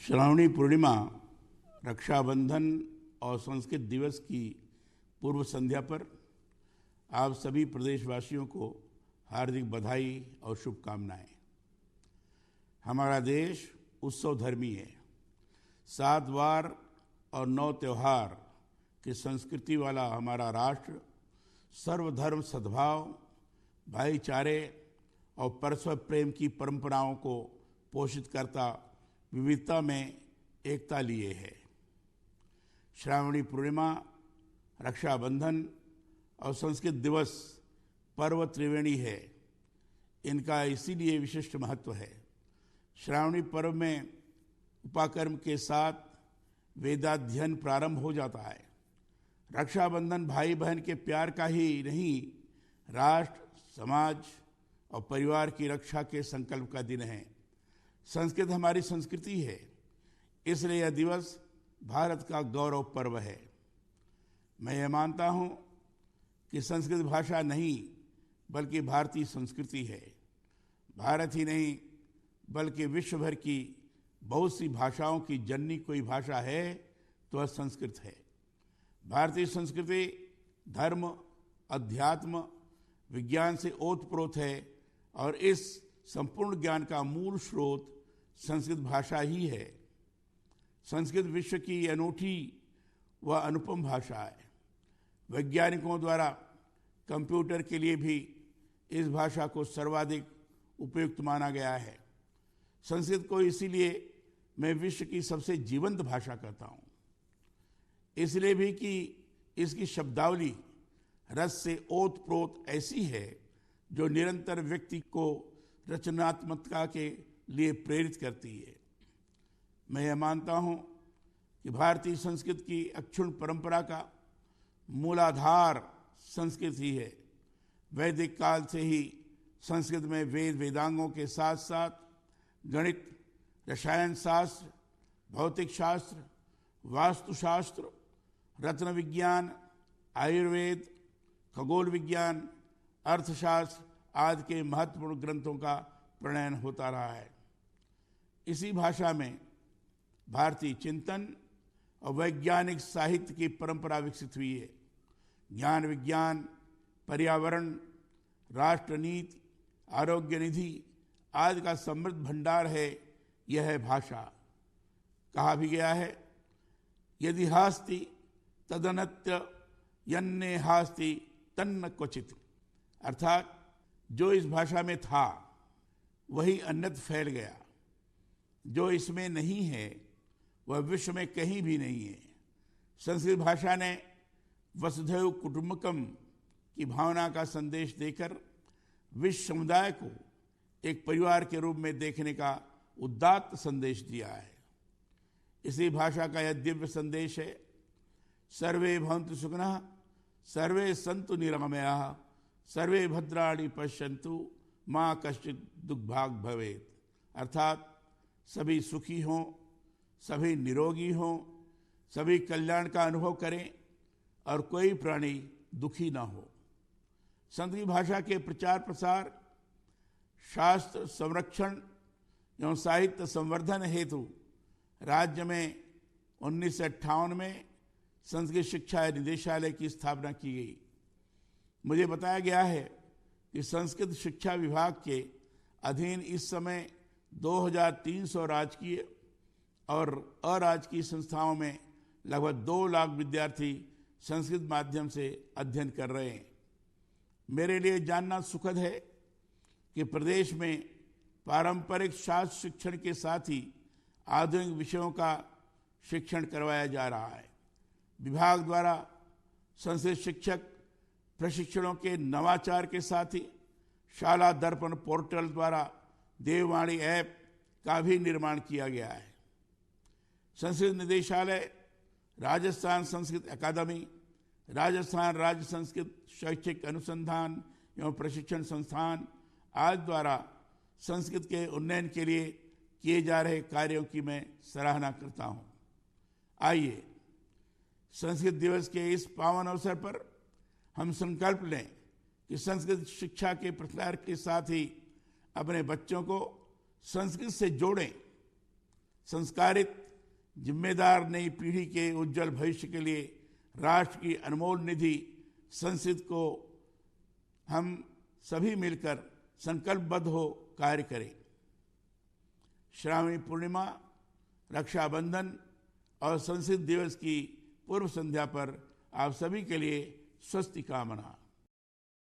श्रावणी पूर्णिमा, रक्षाबंधन और संस्कृत दिवस की पूर्व संध्या पर आप सभी प्रदेशवासियों को हार्दिक बधाई और शुभकामनाएं। हमारा देश उत्सव धर्मी है। 7 वार और 9 त्योहार की संस्कृति वाला हमारा राष्ट्र सर्वधर्म सद्भाव, भाईचारे और परस्पर प्रेम की परंपराओं को पोषित करता विविधता में एकता लिए है। श्रावणी पूर्णिमा, रक्षाबंधन और संस्कृत दिवस पर्व त्रिवेणी है। इनका इसीलिए विशिष्ट महत्व है। श्रावणी पर्व में उपाकर्म के साथ वेदाध्ययन प्रारंभ हो जाता है। रक्षाबंधन भाई बहन के प्यार का ही नहीं, राष्ट्र, समाज और परिवार की रक्षा के संकल्प का दिन है। संस्कृत हमारी संस्कृति है, इसलिए यह दिवस भारत का गौरव पर्व है। मैं ये मानता हूँ कि संस्कृत भाषा नहीं बल्कि भारतीय संस्कृति है। भारत ही नहीं बल्कि विश्व भर की बहुत सी भाषाओं की जननी कोई भाषा है तो वह संस्कृत है। भारतीय संस्कृति धर्म, अध्यात्म, विज्ञान से ओतप्रोत है और इस संपूर्ण ज्ञान का मूल स्रोत संस्कृत भाषा ही है। संस्कृत विश्व की अनूठी व अनुपम भाषा है। वैज्ञानिकों द्वारा कंप्यूटर के लिए भी इस भाषा को सर्वाधिक उपयुक्त माना गया है। संस्कृत को इसीलिए मैं विश्व की सबसे जीवंत भाषा कहता हूँ, इसलिए भी कि इसकी शब्दावली रस से ओतप्रोत ऐसी है जो निरंतर व्यक्ति को रचनात्मकता के लिए प्रेरित करती है। मैं यह मानता हूँ कि भारतीय संस्कृत की अक्षुण्ण परंपरा का मूलाधार संस्कृत ही है। वैदिक काल से ही संस्कृत में वेद वेदांगों के साथ साथ गणित, रसायन शास्त्र, भौतिक शास्त्र, वास्तुशास्त्र, रत्न विज्ञान, आयुर्वेद, खगोल विज्ञान, अर्थशास्त्र आदि के महत्वपूर्ण ग्रंथों का प्रणयन होता रहा है। इसी भाषा में भारतीय चिंतन और वैज्ञानिक साहित्य की परंपरा विकसित हुई है। ज्ञान विज्ञान, पर्यावरण, राष्ट्रनीति, आरोग्य निधि आदि का समृद्ध भंडार है यह है भाषा। कहा भी गया है, यदि हास्ति तदनत्य यन्ने हास्ति तन्न क्वचित, अर्थात जो इस भाषा में था वही अन्यत्र फैल गया, जो इसमें नहीं है वह विश्व में कहीं भी नहीं है। संस्कृत भाषा ने वसुधैव कुटुंबकम की भावना का संदेश देकर विश्व समुदाय को एक परिवार के रूप में देखने का उदात्त संदेश दिया है। इसी भाषा का यह दिव्य संदेश है, सर्वे भवन्तु सुखिनः, सर्वे सन्तु निरामयाः, सर्वे भद्राणि पश्यन्तु माँ कश्चित् दुर्भाग् भवेत्, अर्थात सभी सुखी हों, सभी निरोगी हों, सभी कल्याण का अनुभव करें और कोई प्राणी दुखी ना हो। संस्कृत भाषा के प्रचार प्रसार, शास्त्र संरक्षण एवं साहित्य संवर्धन हेतु राज्य में 1958 में संस्कृत शिक्षा निदेशालय की स्थापना की गई। मुझे बताया गया है कि संस्कृत शिक्षा विभाग के अधीन इस समय 2300 राजकीय और अराजकीय संस्थाओं में लगभग 2 लाख विद्यार्थी संस्कृत माध्यम से अध्ययन कर रहे हैं। मेरे लिए जानना सुखद है कि प्रदेश में पारंपरिक शास्त्र शिक्षण के साथ ही आधुनिक विषयों का शिक्षण करवाया जा रहा है। विभाग द्वारा संस्कृत शिक्षक प्रशिक्षणों के नवाचार के साथ ही शाला दर्पण पोर्टल द्वारा देववाणी ऐप का भी निर्माण किया गया है। संस्कृत निदेशालय, राजस्थान संस्कृत अकादमी, राजस्थान राज्य संस्कृत शैक्षिक अनुसंधान एवं प्रशिक्षण संस्थान आदि द्वारा संस्कृत के उन्नयन के लिए किए जा रहे कार्यों की मैं सराहना करता हूँ। आइए संस्कृत दिवस के इस पावन अवसर पर हम संकल्प लें कि संस्कृत शिक्षा के प्रसार के साथ ही अपने बच्चों को संस्कृत से जोड़ें। संस्कारित जिम्मेदार नई पीढ़ी के उज्जवल भविष्य के लिए राष्ट्र की अनमोल निधि संस्कृत को हम सभी मिलकर संकल्पबद्ध हो कार्य करें। श्रावणी पूर्णिमा, रक्षाबंधन और संस्कृत दिवस की पूर्व संध्या पर आप सभी के लिए स्वस्ति कामना।